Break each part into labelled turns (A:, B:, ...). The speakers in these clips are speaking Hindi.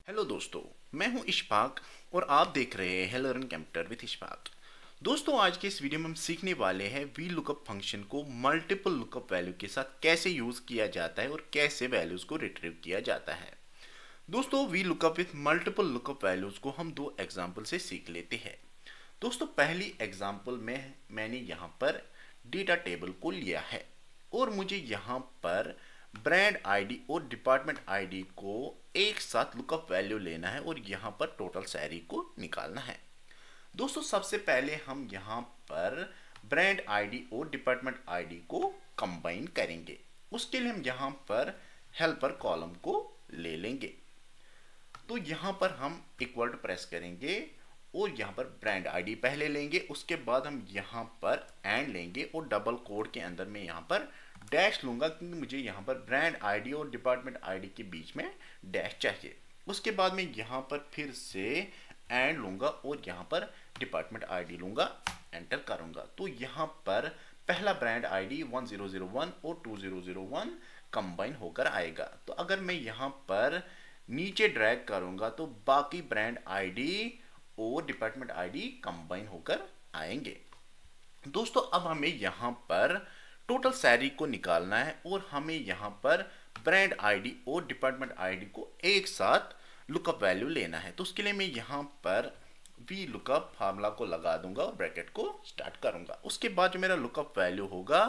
A: हेलो दोस्तों, मैं हूं इशफाक और आप देख रहे हैं लर्न कंप्यूटर विद इशफाक। दोस्तों, आज के इस वीडियो में हम सीखने वाले हैं वी लुकअप फंक्शन को मल्टीपल लुकअप वैल्यू के साथ कैसे यूज किया जाता है और कैसे वैल्यूज को रिट्रीव किया जाता है। दोस्तों, V lookup with multiple lookup values को हम दो एग्जाम्पल से सीख लेते हैं। दोस्तों, पहली एग्जाम्पल में मैंने यहाँ पर डेटा टेबल को लिया है और मुझे यहाँ पर ब्रांड आईडी और डिपार्टमेंट आईडी को एक साथ लुकअप वैल्यू लेना है और यहाँ पर टोटल सैलरी को निकालना है। दोस्तों, सबसे पहले हम यहाँ पर ब्रांड आईडी और डिपार्टमेंट आईडी को कंबाइन करेंगे। उसके लिए हम यहाँ पर हेल्पर कॉलम को ले लेंगे। तो यहाँ पर हम इक्वल टू प्रेस करेंगे और यहाँ पर ब्रांड आईडी पहले लेंगे, उसके बाद हम यहाँ पर एंड लेंगे और डबल कोड के अंदर में यहाँ पर डैश लूंगा क्योंकि मुझे यहाँ पर ब्रांड आईडी और डिपार्टमेंट आईडी के बीच में डैश चाहिए। उसके बाद मैं यहाँ पर फिर से एंड लूंगा और यहाँ पर डिपार्टमेंट आईडी लूंगा, एंटर करूंगा। तो यहाँ पर पहला ब्रांड आईडी 1001 और 2001 कंबाइन होकर आएगा। तो अगर मैं यहाँ पर नीचे ड्रैग करूंगा तो बाकी ब्रांड आईडी और डिपार्टमेंट आईडी कंबाइन होकर आएंगे। दोस्तों, अब हमें यहाँ पर टोटल सैलरी को निकालना है और हमें यहाँ पर ब्रांड आईडी और डिपार्टमेंट आईडी को एक साथ लुकअप वैल्यू लेना है। तो उसके लिए मैं यहाँ पर वी लुकअप फार्मूला को लगा दूंगा और ब्रैकेट को स्टार्ट करूंगा। उसके बाद जो मेरा लुकअप वैल्यू होगा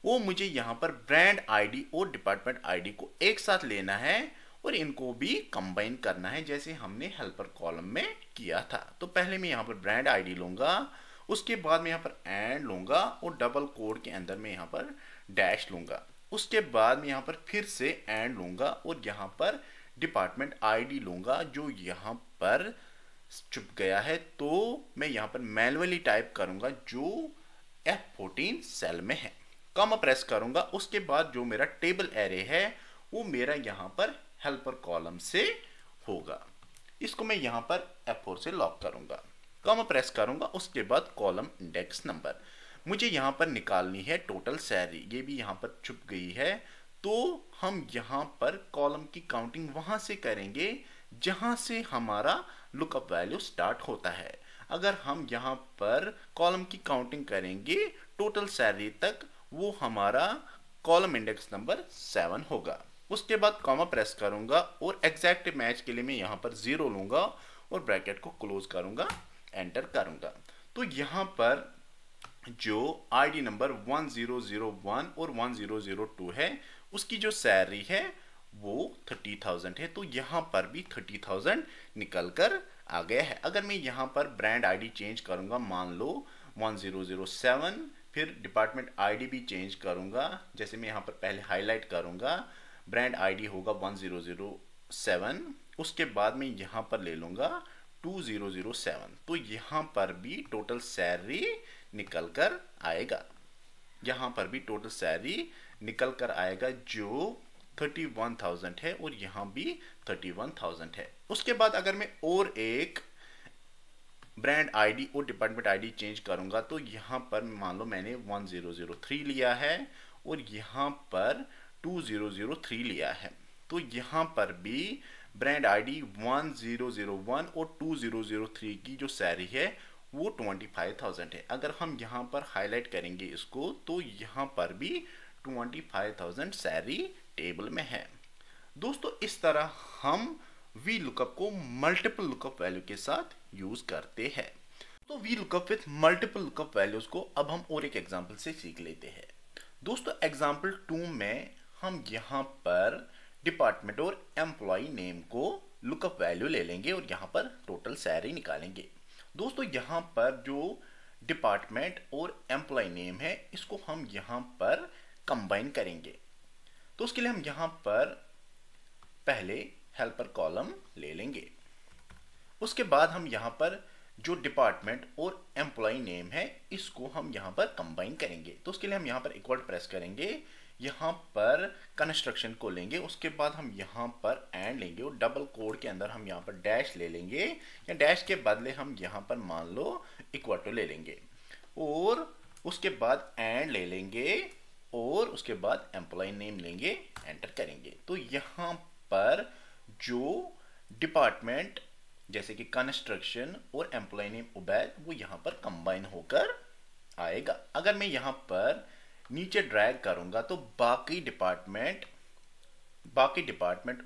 A: वो मुझे यहाँ पर ब्रांड आईडी और डिपार्टमेंट आईडी को एक साथ लेना है और इनको भी कंबाइन करना है जैसे हमने हेल्पर कॉलम में किया था। तो पहले मैं यहाँ पर ब्रांड आईडी लूंगा, उसके बाद मैं यहाँ पर एंड लूंगा और डबल कोड के अंदर मैं यहाँ पर डैश लूंगा। उसके बाद मैं यहाँ पर फिर से एंड लूंगा और यहाँ पर डिपार्टमेंट आईडी लूंगा जो यहाँ पर छुप गया है। तो मैं यहाँ पर मैन्युअली टाइप करूंगा जो F14 सेल में है, कॉमा प्रेस करूंगा। उसके बाद जो मेरा टेबल एरे है वो मेरा यहाँ पर हेल्पर कॉलम से होगा। इसको मैं यहाँ पर F4 से लॉक करूंगा, कॉमा प्रेस करूंगा। उसके बाद कॉलम इंडेक्स नंबर मुझे यहाँ पर निकालनी है टोटल सैलरी, ये भी यहाँ पर छुप गई है। तो हम यहाँ पर कॉलम की काउंटिंग वहां से करेंगे जहां से हमारा लुकअप वैल्यू स्टार्ट होता है। अगर हम यहाँ पर कॉलम की काउंटिंग करेंगे टोटल सैलरी तक, वो हमारा कॉलम इंडेक्स नंबर 7 होगा। उसके बाद कॉमा प्रेस करूंगा और एग्जैक्ट मैच के लिए मैं यहाँ पर 0 लूंगा और ब्रैकेट को क्लोज करूंगा, एंटर करूंगा। तो यहाँ पर जो आईडी नंबर 1001 और 1002 है उसकी जो सैलरी है वो 30,000 है। तो यहाँ पर भी 30,000 निकल कर आ गया है। अगर मैं यहाँ पर ब्रांड आईडी चेंज करूंगा, मान लो 1007, फिर डिपार्टमेंट आईडी भी चेंज करूंगा, जैसे मैं यहाँ पर पहले हाईलाइट करूंगा, ब्रांड आईडी होगा 1007, उसके बाद मैं यहाँ पर ले लूंगा 2007। तो यहाँ पर भी टोटल सैलरी निकल कर आएगा, यहाँ पर भी टोटल सैलरी निकल कर आएगा जो 31,000 है और यहाँ भी 31,000 है। उसके बाद अगर मैं और एक ब्रांड आईडी और डिपार्टमेंट आईडी चेंज करूंगा तो यहाँ पर मान लो मैंने 1003 लिया है और यहाँ पर 2003 लिया है। तो यहाँ पर भी ब्रांड आईडी 1001 और 2003 की जो सैलरी है वो 25,000 है। अगर हम यहाँ पर हाईलाइट करेंगे इसको तो यहाँ पर भी 25,000 सैलरी टेबल में है। दोस्तों, इस तरह हम वी लुकअप को मल्टीपल लुकअप वैल्यू के साथ यूज करते हैं। तो V lookup with multiple lookup values को अब हम और एक एग्जांपल से सीख लेते हैं। दोस्तों, एग्जांपल 2 में हम यहाँ पर डिपार्टमेंट और एम्प्लॉय नेम को लुकअप वैल्यू ले लेंगे और यहाँ पर टोटल सैलरी निकालेंगे। दोस्तों, यहाँ पर जो डिपार्टमेंट और एम्प्लॉय नेम है इसको हम यहाँ पर कंबाइन करेंगे। तो उसके लिए हम यहाँ पर पहले हेल्पर कॉलम ले लेंगे। उसके बाद हम यहाँ पर जो डिपार्टमेंट और एम्प्लॉय नेम है इसको हम यहाँ पर कंबाइन करेंगे। तो उसके लिए हम यहाँ पर इक्वल प्रेस करेंगे, यहाँ पर कंस्ट्रक्शन को लेंगे, उसके बाद हम यहाँ पर एंड लेंगे और डबल कोड के अंदर हम यहाँ पर डैश ले लेंगे, या डैश के बदले हम यहाँ पर मान लो इक्वल टू ले लेंगे और उसके बाद एंड ले लेंगे और उसके बाद एम्प्लॉय नेम लेंगे, एंटर करेंगे। तो यहाँ पर जो डिपार्टमेंट जैसे कि कंस्ट्रक्शन और एम्प्लॉय नेम उबैद वो यहाँ पर कंबाइन होकर आएगा। अगर मैं यहाँ पर नीचे ड्रैग करूंगा तो बाकी डिपार्टमेंट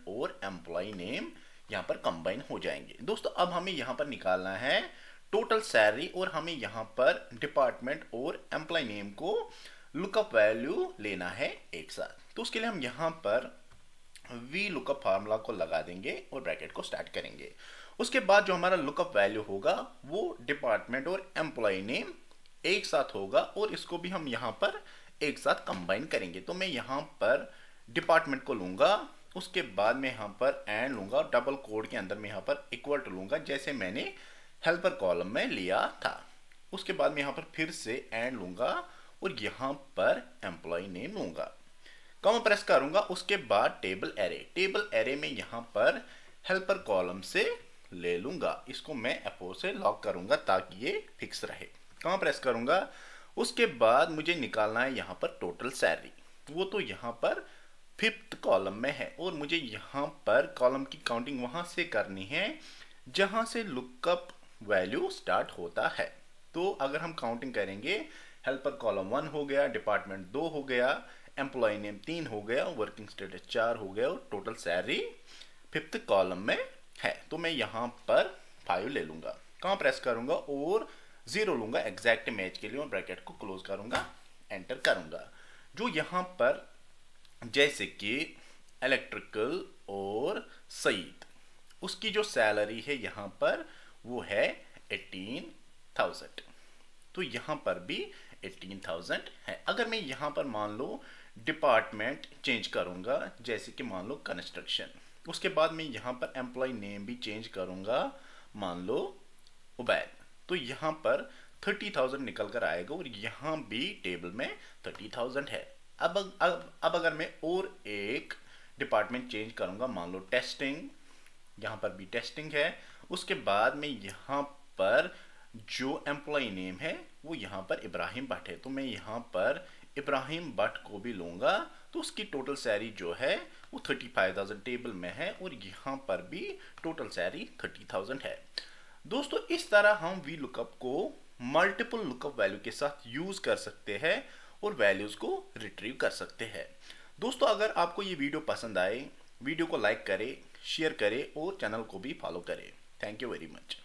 A: और एम्प्लॉय नेम यहाँ पर कंबाइन हो जाएंगे। दोस्तों अब हमें यहाँ पर निकालना है टोटल सैलरी और हमें यहाँ पर डिपार्टमेंट और एम्प्लॉय नेम को लुकअप वैल्यू लेना है एक साथ। तो उसके लिए हम यहाँ पर वी लुकअप फार्मूला को लगा देंगे और ब्रैकेट को स्टार्ट करेंगे। उसके बाद जो हमारा लुकअप वैल्यू होगा वो डिपार्टमेंट और एम्प्लॉय नेम एक साथ होगा और इसको भी हम यहाँ पर एक साथ कंबाइन करेंगे। तो मैं यहाँ पर डिपार्टमेंट को लूंगा, उसके बाद मैं यहाँ पर एंड लूंगा, डबल कोड के अंदर मैं यहाँ पर इक्वल टू लूंगा जैसे मैंने हेल्पर कॉलम में लिया था। उसके बाद मैं यहाँ पर फिर से एंड लूंगा और यहाँ पर एम्प्लॉय नेम लूंगा, कॉमा प्रेस करूंगा। उसके बाद टेबल एरे में यहाँ पर हेल्पर कॉलम से ले लूंगा, इसको मैं F4 से लॉक करूंगा ताकि ये फिक्स रहे, कॉमा प्रेस करूंगा। उसके बाद मुझे निकालना है यहाँ पर टोटल सैलरी, वो तो यहाँ पर 5th कॉलम में है और मुझे यहाँ पर कॉलम की काउंटिंग वहां से करनी है जहां से लुकअप वैल्यू स्टार्ट होता है। तो अगर हम काउंटिंग करेंगे, हेल्पर कॉलम 1 हो गया, डिपार्टमेंट 2 हो गया, एम्प्लॉय नेम 3 हो गया, वर्किंग स्टेटस 4 हो गया और टोटल सैलरी 5th कॉलम में है। तो मैं यहाँ पर 5 ले लूंगा, कहाँ प्रेस करूंगा और 0 लूंगा एग्जैक्ट मैच के लिए और ब्रैकेट को क्लोज करूंगा, एंटर करूंगा। जो यहाँ पर जैसे कि इलेक्ट्रिकल और सईद, उसकी जो सैलरी है यहाँ पर वो है 18,000, तो यहाँ पर भी 18,000 है। अगर मैं यहाँ पर मान लो डिपार्टमेंट चेंज करूंगा जैसे कि मान लो कंस्ट्रक्शन, उसके बाद मैं यहाँ पर एम्प्लॉय नेम भी चेंज करूंगा, मान लो उबैद, तो यहाँ पर 30,000 निकल कर आएगा और यहाँ भी टेबल में 30,000 है। अब अगर मैं और एक डिपार्टमेंट चेंज करूंगा, मान लो टेस्टिंग, यहाँ पर भी टेस्टिंग है, उसके बाद में यहाँ पर जो एम्प्लॉय नेम है वो यहाँ पर इब्राहिम भट्ट है, तो मैं यहाँ पर इब्राहिम भट्ट को भी लूंगा, तो उसकी टोटल सैलरी जो है वो 35,000 टेबल में है और यहाँ पर भी टोटल सैलरी 30,000 है। दोस्तों इस तरह हम वी लुकअप को मल्टीपल लुकअप वैल्यू के साथ यूज कर सकते हैं और वैल्यूज को रिट्रीव कर सकते हैं। दोस्तों अगर आपको ये वीडियो पसंद आए, वीडियो को लाइक करें, शेयर करें और चैनल को भी फॉलो करें। Thank you very much.